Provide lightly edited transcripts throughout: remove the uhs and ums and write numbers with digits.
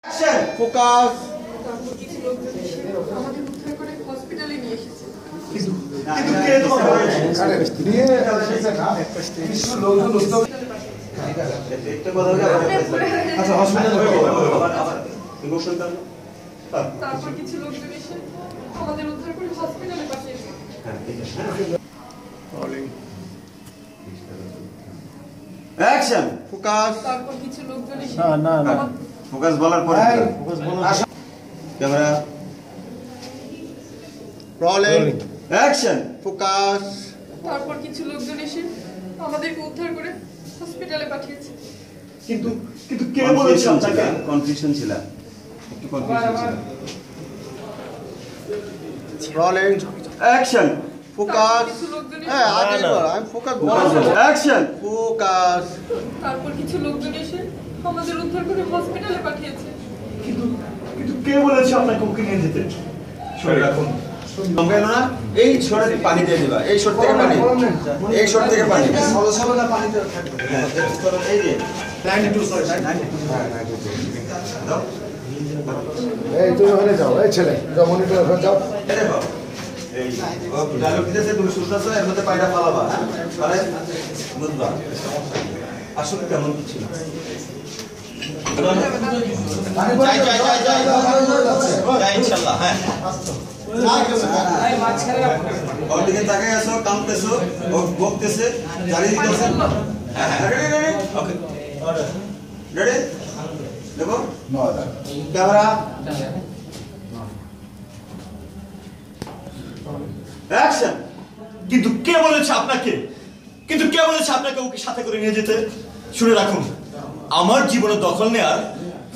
Focus. তারপর কিছু লোকজন এসে আমাদের উদ্ধার করে হসপিটালে পাঠিয়েছে। অ্যাকশন। ফোকাস। তারপর কিছু লোকজন এসে ফোকাস বলার পরে ক্যামেরা রোলিং অ্যাকশন। ফোকাস। তারপর কিছু লোকজন এসে আমাদেরকে উদ্ধার করে হসপিটালে পাঠিয়েছে। কিন্তু কিন্তু কে বলেছে আপনাকে? কনফিউশন ছিল, একটু কনফিউশন ছিল। Rolling action. ফোকাস। হ্যাঁ আগে বল, আমি ফোকাস বলছি। অ্যাকশন। ফোকাস। তারপর কিছু লোকজন এসে আমাদের উদ্ধার করে হসপিটালে পাঠিয়েছে। কিন্তু কিন্তু কে বলেছে আপনাকে ওকে নিয়ে যেতে? সরে রাখুন। এই ছোট পানি দিয়ে দিবা, এই ছোট থেকে পানি, এই ছোট থেকে পানি সলসলনা পানিতে থাকবে। হ্যাঁ এই যে 92 সরি 92 এই তুমি ওখানে যাও, এই ছেলে যাও, মনিটর ওখানে যাও। দেখো এই ও ডায়লগ দিতেছে, তুমি সুস্থ আছো, এর মধ্যে পায়রা ফালাবা, হ্যাঁ তাহলে বুঝবা আসলে কেমন কিছু না। ইনশাআল্লাহ। হ্যাঁ ওর দিকে তাকিয়ে আছো, কাঁদতেছো, ও বকতেছে, জারি দিতেছে। হ্যাঁ রেডি ওকে রেডি। দেখো ক্যামেরা অ্যাকশন। কিন্তু কে বলেছে আপনাকে? কিন্তু কে বলেছে আপনাকে ওকে সাথে করে নিয়ে যেতে? শুনে রাখুন, আমার জীবনে দখল নেওয়ার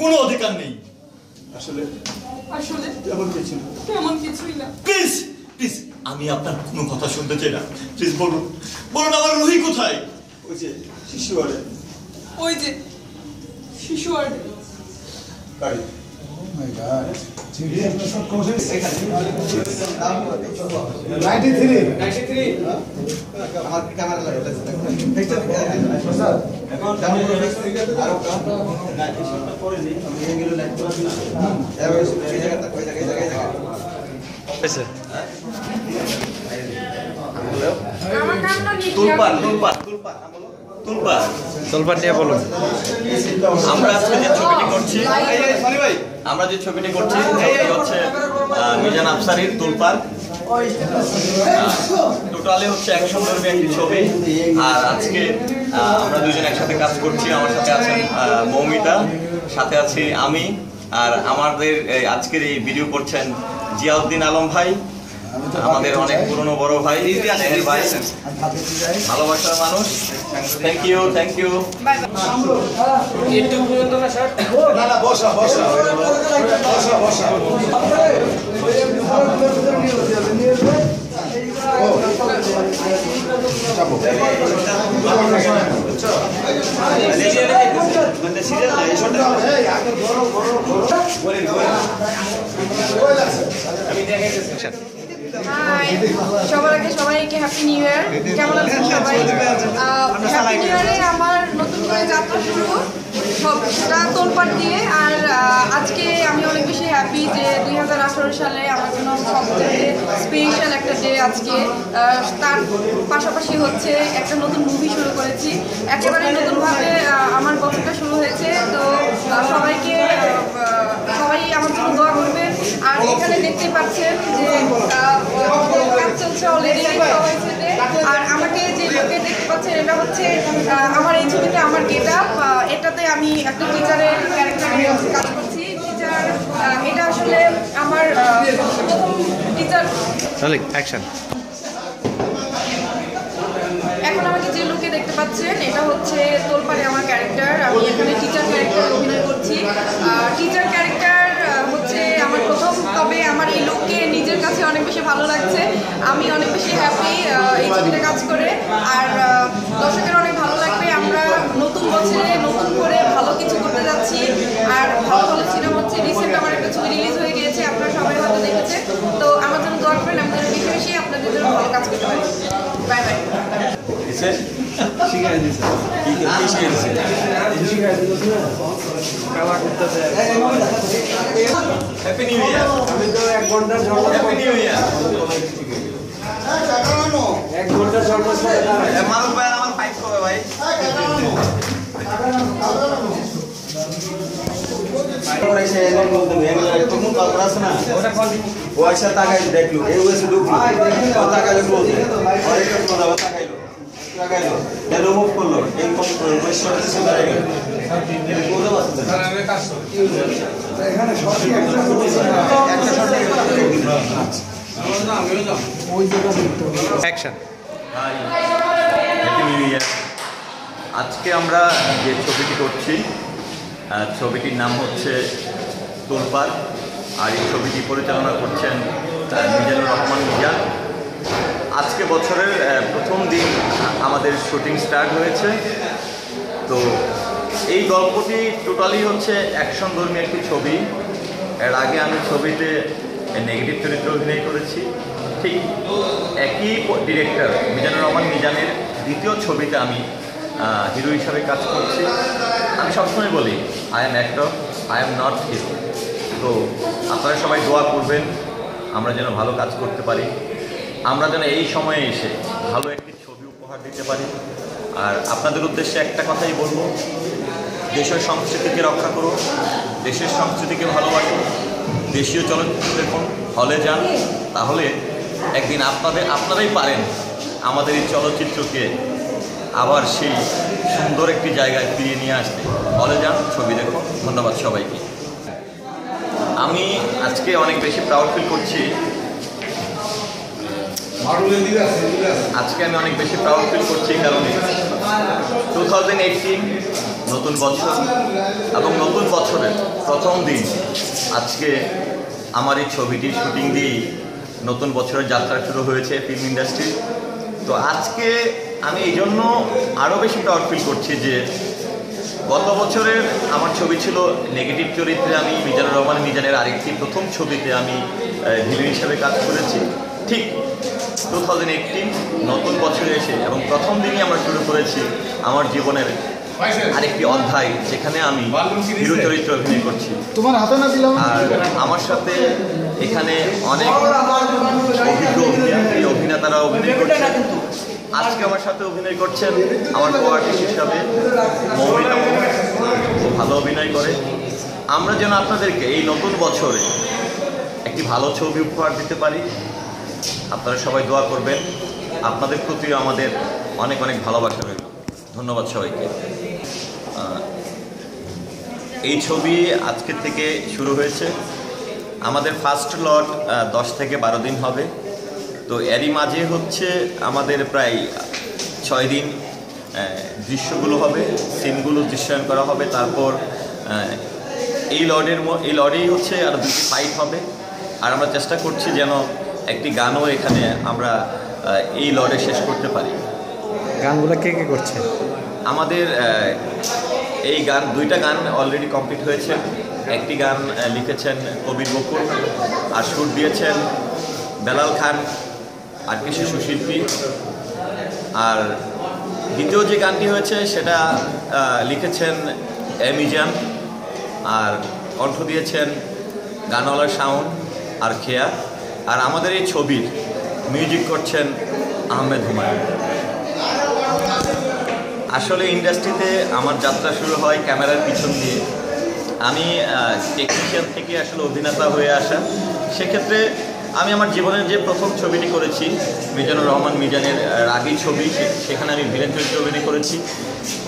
কোনো অধিকার নেই। আসলে তেমন কিছু না। তেমন কিছুই না। প্লিজ প্লিজ, আমি আপনার কোনো কথা শুনতে চাই না। প্লিজ বলুন বলুন, আমার রুহি কোথায়? ওই যে শিশু ওয়ার্ডে ওই যে শিশু ওয়ার্ডে। গাড়ি মাই গড, সিরিয়াস না সব কোর্স এখানে 93 আমার ক্যামেরা লাগে স্যার। এখন ডাউন করে আর না এই শটটা পরে নেই, আমি এই গেলে লাইট করে দিলাম। এবার এই জায়গাটা ওই জায়গায় আচ্ছা আমার নামটা নিয়ে তুলপার নিয়ে বলুন। আমরা আজকে যে ছবিটি করছি, এই হচ্ছে মিজান আফসারির তুলপার। টোটালি হচ্ছে একসঙ্গে একটি ছবি। আর আজকে আমরা দুজন একসাথে কাজ করছি। আমার সাথে আছেন মৌমিতা, সাথে আছি আমি, আর আমাদের আজকের এই ভিডিও করছেন জিয়াউদ্দিন আলম ভাই, আমাদের অনেক পুরনো বড় ভাই, ভাই ভালোবাসার মানুষ। থ্যাংক ইউ একটু পর্যন্ত না স্যার। না না, বসা বসা বসা বসা হাই, সবার আগে সবাইকে হ্যাপি নিউ ইয়ার। কেমন আছেন সবাই? হ্যাপি নিউ ইয়ারে আমার নতুন করে যাত্রা শুরু, সবটা তোলপাড় দিয়ে। আর আজকে আমি অনেক বেশি হ্যাপি যে 2018 সালে আমার জন্য সবচেয়ে স্পেশাল একটা ডে আজকে। তার পাশাপাশি হচ্ছে একটা নতুন মুভি শুরু করেছি, একেবারে নতুনভাবে আমার গল্পটা শুরু হয়েছে। তো সবাই আমার জন্য দোয়া করবেন। আর এখানে দেখতে পাচ্ছেন যে কাজ চলছে, অলরেডি হয়েছে। আর আমাকে যে লোকে দেখতে পাচ্ছেন, এটা হচ্ছে আমার এই ছবিতে আমার গেট আপ। এটাতে আমি একটা টিচারের ক্যারেক্টারে কাজ করছি। টিচার এটা আসলে আমার প্রথম টিচার। অ্যাকশন। এখন আমাকে যে লোকে দেখতে পাচ্ছেন, এটা হচ্ছে তোলপাড়ে আমার ক্যারেক্টার। আমি এখানে টিচার ক্যারেক্টার অভিনয় করছি। টিচার ক্যারেক্টার হচ্ছে আমার প্রথম, তবে আমার এই লোককে নিজের কাছে অনেক বেশি ভালো লাগছে। আমি অনেক বেশি হ্যাপি এই ছবিতে কাজ করে। আর দর্শকের অনেক ভালো লাগবে। আমরা নতুন বছরে নতুন করে ভালো কিছু করতে যাচ্ছি। আর ভালো ভালো সিনেমা হচ্ছে। রিসেন্ট আমার একটা ছবি রিলিজ হয়ে গিয়েছে, আপনারা সবাই হয়তো দেখেছেন। তো আমার জন্য দোয়া করবেন, আমাদের বেশি বেশি আপনাদের জন্য ভালো কাজ করতে পারি। Bye bye. শিখাই দিছে কি শিখাই দিছে হ্যাপি নিউ ইয়ার। আমি তো 1 ঘন্টার ঝগড়া হ্যাপি নিউ ইয়ার। 1 ঘন্টার ঝগড়া করে দাঁড়ায়। মারুফ ভাই আমার ফাইট করবে ভাই। দেখলো এই ওয়েসে ঢুকলো তাকাইলো ক্লোজ আরেকটা ক্লোজ আবার তাকাইলো রিমুভ করলো এই ওয়েসে দাঁড়ায় গেল এখানে সঠিক একটা ওই জায়গা দেখতে হবে। Action. Hi, happy new year. আজকে আমরা যে ছবিটি করছি ছবিটির নাম হচ্ছে তোলপাড়, আর এই ছবিটি পরিচালনা করছেন মিজানুর রহমান মিজান। আজকে বছরের প্রথম দিন আমাদের শুটিং স্টার্ট হয়েছে। তো এই গল্পটি টোটালি হচ্ছে অ্যাকশন ধর্মী একটি ছবি। এর আগে আমি ছবিতে নেগেটিভ চরিত্রে অভিনয় করেছি। ঠিক একই ডিরেক্টর মিজানুর রহমান মিজানের দ্বিতীয় ছবিতে আমি হিরো হিসাবে কাজ করছি। আমি সবসময় বলি I am actor, I am not hero. তো আপনারা সবাই দোয়া করবেন আমরা যেন ভালো কাজ করতে পারি, আমরা যেন এই সময়ে এসে ভালো একটি ছবি উপহার দিতে পারি। আর আপনাদের উদ্দেশ্যে একটা কথাই বলবো, দেশের সংস্কৃতিকে রক্ষা করুন, দেশের সংস্কৃতিকে ভালোবাসুন, দেশীয় চলচ্চিত্র দেখুন, হলে যান, তাহলে একদিন আপনারাই পারেন আমাদের এই চলচ্চিত্রকে আবার সেই সুন্দর একটি জায়গায় ফিরিয়ে নিয়ে আসতে। হলে যান, ছবি দেখুন। ধন্যবাদ সবাইকে। আমি আজকে অনেক বেশি প্রাউড ফিল করছি। আজকে আমি অনেক বেশি প্রাউড ফিল করছি কারণ 2018 নতুন বছর এবং নতুন বছরের প্রথম দিন আজকে আমার এই ছবিটির শুটিং দিয়েই নতুন বছরের যাত্রা শুরু হয়েছে ফিল্ম ইন্ডাস্ট্রি। তো আজকে আমি এই জন্য আরও বেশি প্রাউড ফিল করছি যে গত বছরের আমার ছবি ছিল নেগেটিভ চরিত্রে, আমি মিজানুর রহমান মিজানের আরেকটি প্রথম ছবিতে আমি ভিলেন হিসাবে কাজ করেছি। ঠিক 2018 নতুন বছরে এসে এবং প্রথম দিনই আমরা শুরু করেছি আমার জীবনের আরেকটি অধ্যায়, যেখানে আমি হিরো চরিত্রে অভিনয় করছি। তোমার হাতে না দিলাম। আর আমার সাথে এখানে অনেক অভিজ্ঞ অভিনেতারা অভিনয় করছে। আজকে আমার সাথে অভিনয় করছেন আমার কো-আর্টিস্ট হিসাবে মৌমিতা, খুব ভালো অভিনয় করে। আমরা যেন আপনাদেরকে এই নতুন বছরে একটি ভালো ছবি উপহার দিতে পারি। আপনারা সবাই দোয়া করবেন। আপনাদের প্রতিও আমাদের অনেক অনেক ভালোবাসা রইল। ধন্যবাদ সবাইকে। এই ছবি আজকে থেকে শুরু হয়েছে। আমাদের ফার্স্ট লট 10 থেকে 12 দিন হবে। তো এরই মাঝে হচ্ছে আমাদের প্রায় 6 দিন দৃশ্যগুলো হবে, সিনগুলো দৃশ্যায়ন করা হবে। তারপর এই লডেই হচ্ছে আরও 2টি ফাইট হবে। আর আমরা চেষ্টা করছি যেন একটি গানও এখানে আমরা এই লডে শেষ করতে পারি। গানগুলো কে কে করছে? আমাদের এই দুইটা গান অলরেডি কমপ্লিট হয়েছে। একটি গান লিখেছেন কবির বকুল, আর সুর দিয়েছেন বেলাল খান আর কিছু সুশিল্পী। আর দ্বিতীয় যে গানটি হয়েছে সেটা লিখেছেন মিজান, আর কণ্ঠ দিয়েছেন গানওয়ালা শাওন আর খেয়া। আর আমাদের এই ছবির মিউজিক করছেন আহমেদ হুমায়ুন। আসলে ইন্ডাস্ট্রিতে আমার যাত্রা শুরু হয় ক্যামেরার পিছন দিয়ে। আমি টেকনিশিয়ান থেকে আসলে অভিনেতা হয়ে আসা। সেক্ষেত্রে আমি আমার জীবনের যে প্রথম ছবিটি করেছি মিজানুর রহমান মিজানের রাগী ছবি, সেখানে আমি ভিলেন চরিত্রে অভিনয় করেছি।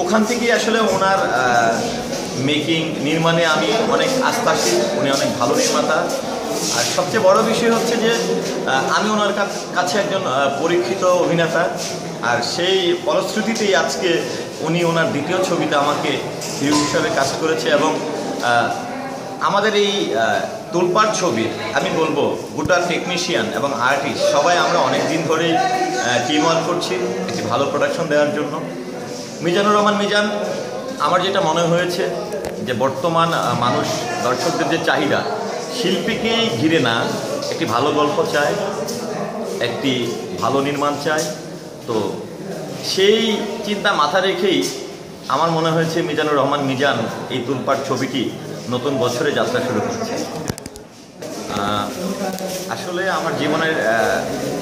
ওখান থেকেই আসলে ওনার নির্মাণে আমি অনেক আস্থাশীল। উনি অনেক ভালো নির্মাতা। আর সবচেয়ে বড় বিষয় হচ্ছে যে আমি ওনার কাছে একজন পরীক্ষিত অভিনেতা। আর সেই ফলশ্রুতিতেই আজকে উনি ওনার দ্বিতীয় ছবিতে আমাকে হিরো হিসাবে কাজ করেছে। এবং আমাদের এই তোলপাড় ছবির আমি বলবো গোটা টেকনিশিয়ান এবং আর্টিস্ট সবাই আমরা অনেক দিন ধরেই টিম ওয়ার্ক করছি একটি ভালো প্রোডাকশন দেওয়ার জন্য। মিজানুর রহমান মিজান, আমার যেটা মনে হয়েছে যে বর্তমান মানুষ দর্শকদের যে চাহিদা শিল্পীকেই ঘিরে না, একটি ভালো গল্প চায়, একটি ভালো নির্মাণ চায়। তো সেই চিন্তা মাথা রেখেই আমার মনে হয়েছে মিজানুর রহমান মিজান এই তোলপাড় ছবিটি নতুন বছরে যাত্রা শুরু করছি। আসলে আমার জীবনের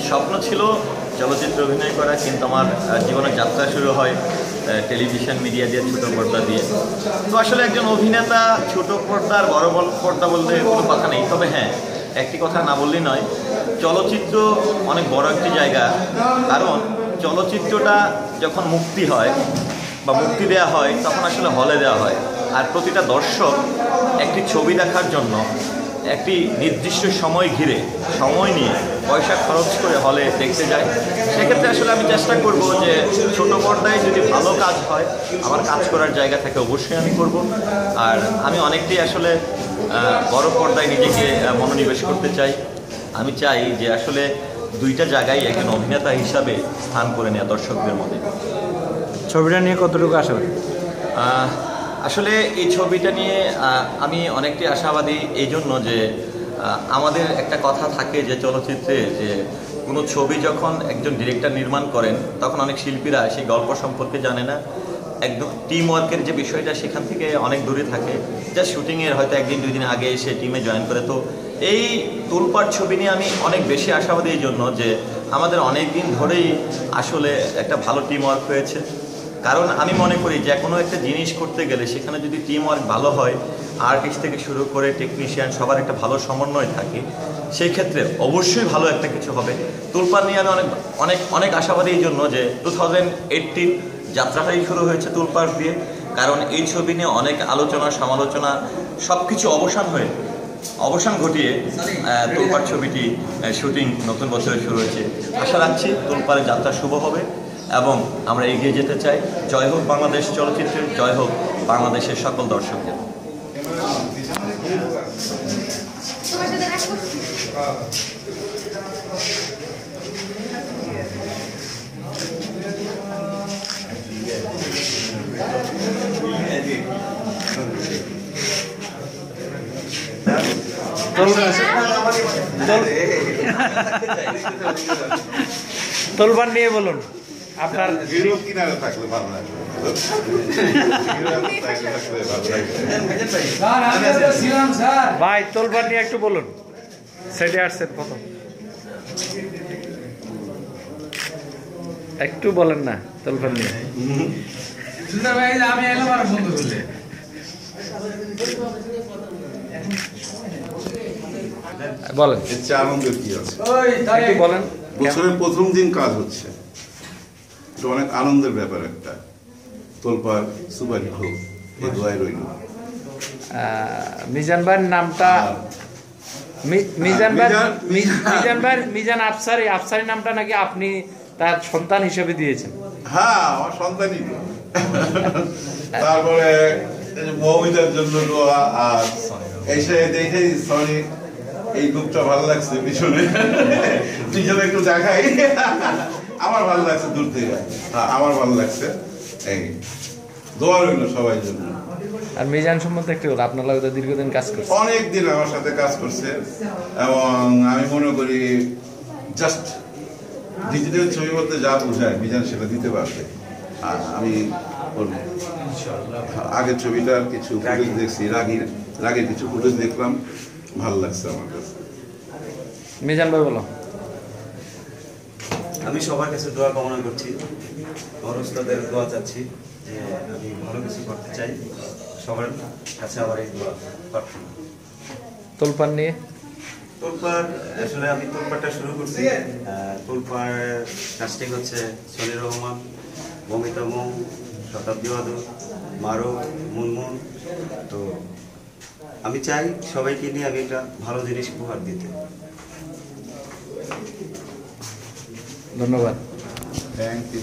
স্বপ্ন ছিল চলচ্চিত্রে অভিনয় করা, কিন্তু আমার জীবনের যাত্রা শুরু হয় টেলিভিশন মিডিয়া দিয়ে, ছোটো পর্দা দিয়ে। তো আসলে একজন অভিনেতা ছোটো পর্দা আর বড় পর্দা বলতে কোনো কথা নেই, তবে হ্যাঁ একটি কথা না বললেই নয়, চলচ্চিত্র অনেক বড় একটি জায়গা। কারণ চলচ্চিত্রটা যখন মুক্তি হয় বা মুক্তি দেওয়া হয় তখন আসলে হলে দেওয়া হয়, আর প্রতিটা দর্শক একটি ছবি দেখার জন্য একটি নির্দিষ্ট সময় ঘিরে সময় নিয়ে পয়সা খরচ করে হলে দেখতে যায়। সেক্ষেত্রে আসলে আমি চেষ্টা করব যে ছোটো পর্দায় যদি ভালো কাজ হয়, আমার কাজ করার জায়গা থেকে অবশ্যই আমি করব। আর আমি অনেকটাই আসলে বড় পর্দায় নিজেকে মনোনিবেশ করতে চাই। আমি চাই যে আসলে দুইটা জায়গায় একজন অভিনেতা হিসাবে স্থান করে নেওয়া দর্শকদের মধ্যে। ছবিটা নিয়ে কতটুকু আশা? আসলে এই ছবিটা নিয়ে আমি অনেকটাই আশাবাদী এই জন্য যে আমাদের একটা কথা থাকে যে চলচ্চিত্রে যে কোনো ছবি যখন একজন ডিরেক্টর নির্মাণ করেন তখন অনেক শিল্পীরা সেই গল্প সম্পর্কে জানে না, একদম টিম ওয়ার্কের যে বিষয়টা সেখান থেকে অনেক দূরে থাকে, যা শুটিংয়ের হয়তো একদিন দুই দিন আগে এসে টিমে জয়েন করে। তো এই তোলপাড় ছবি নিয়ে আমি অনেক বেশি আশাবাদী এই জন্য যে আমাদের অনেক দিন ধরেই আসলে একটা ভালো টিম ওয়ার্ক হয়েছে। কারণ আমি মনে করি যে কোনো একটা জিনিস করতে গেলে সেখানে যদি টিম ওয়ার্ক ভালো হয়, আর্টিস্ট থেকে শুরু করে টেকনিশিয়ান সবার একটা ভালো সমন্বয় থাকে, সেই ক্ষেত্রে অবশ্যই ভালো একটা কিছু হবে। তোলপাড় নিয়ে আমি অনেক আশাবাদী এই জন্য যে 2018 যাত্রাটাই শুরু হয়েছে তোলপাড় দিয়ে। কারণ এই ছবি নিয়ে অনেক আলোচনা সমালোচনা সব কিছু অবসান ঘটিয়ে তোলপাড় ছবিটি শুটিং নতুন বছরে শুরু হয়েছে। আশা রাখছি তোলপাড়ের যাত্রা শুভ হবে এবং আমরা এগিয়ে যেতে চাই। জয় হোক বাংলাদেশ চলচ্চিত্রের, জয় হোক বাংলাদেশের সকল দর্শকদের। তোলপাড় নিয়ে বলুন আপনার। কিনারে থাকলে ভালো লাগে। ভাই তোলপাড় নিয়ে একটু বলুন, সেটে আসছেন প্রথম, একটু বলেন না তোলপাড় নিয়ে। আমি এলাম আর বন্ধু বললে বলেন, এর চেয়ে আনন্দের কি আছে? একটু বলেন। বছরের প্রথম দিন কাজ হচ্ছে, এটা অনেক আনন্দের ব্যাপার। একটা তোলপাড় সুপারহিট হোক, এই দোয়াই রইল। মিজান ভাইয়ের নামটা মিজান আফসারি, আফসারি নামটা নাকি আপনি তার সন্তান হিসেবে দিয়েছেন? হ্যাঁ, আমার সন্তানই তো। তারপরে মৌমিতার জন্য দোয়া, আর এসে দেখে সনি এই গ্রুপটা ভালো লাগছে, পিছনে একটু দেখাই। আমার ভালো লাগছে দূর থেকে, আমার ভালো লাগছে। এই দোয়া রইল সবাই জন্য। আর মিজান সম্বন্ধে একটু বল, আপনার লাগে দীর্ঘদিন কাজ করছে, অনেকদিন আমার সাথে কাজ করছে, এবং আমি মনে করি জাস্ট ডিজিটাল ছবি বলতে যা বোঝায় মিজান সেটা দিতে পারবে। আর আমি আগের ছবিটার কিছু ফুটেজ দেখছি, রাগের কিছু ফুটেজ দেখলাম, ভালো লাগছে আমার কাছে। মিজান ভাই বলো। আমি সবার কাছে দোয়া কামনা করছি, আমার উস্তাদের দোয়া চাচ্ছি যে আমি ভালো কিছু করতে চাই, সবার কাছে আমার এই দোয়া প্রার্থনা। তোলপাড় নিয়ে তোলপাড়, আসলে আমি তোলপাড়টা শুরু করছি। তোলপাড় কাস্টিং হচ্ছে সনির রহমান, মমিতা মৌ, শতাব্দী বাদল, মারু, মুনমুন। তো আমি চাই সবাইকে নিয়ে আমি একটা ভালো জিনিস উপহার দিতে। ধন্যবাদ। Thank you.